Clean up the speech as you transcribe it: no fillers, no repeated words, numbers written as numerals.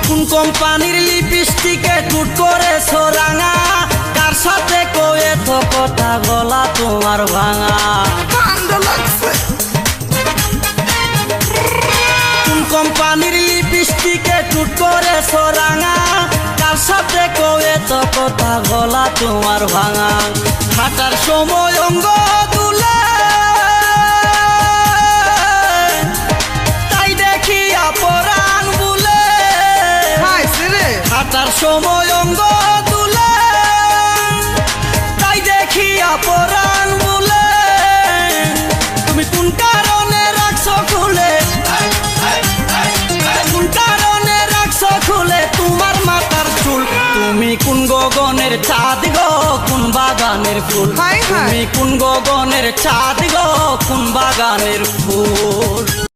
কোন কোম্পানির লিপস্টিকে টুট করেছো রাঙা, কার সাথে কয়ে তো কথা গলা তোমার ভাঙা। ঠান্ডা লাগছে। কোন কোম্পানির লিপস্টিকে টুট করেছো রাঙা, কার সাথে কয়ে তো কথা গলা তোমার ভাঙা। হাঁটার সময় অঙ্গ তুলে তাই দেখিয়া পরাণ বুলে, খাইছে রে। হাঁটার সময় অঙ্গ তুলে তাই দেখিয়া পরাণ বুলে। তুমি কোন কারণে রাখছো খুলে, কোন কারণে রাখছো খুলে তোমার মাথার চুল। তুমি কোন গগনের চাঁদ গো, কোন বাগানের ফুল। হায় হায়। তুমি কোন গগনের চাঁদ গো, কোন বাগানের ফুল।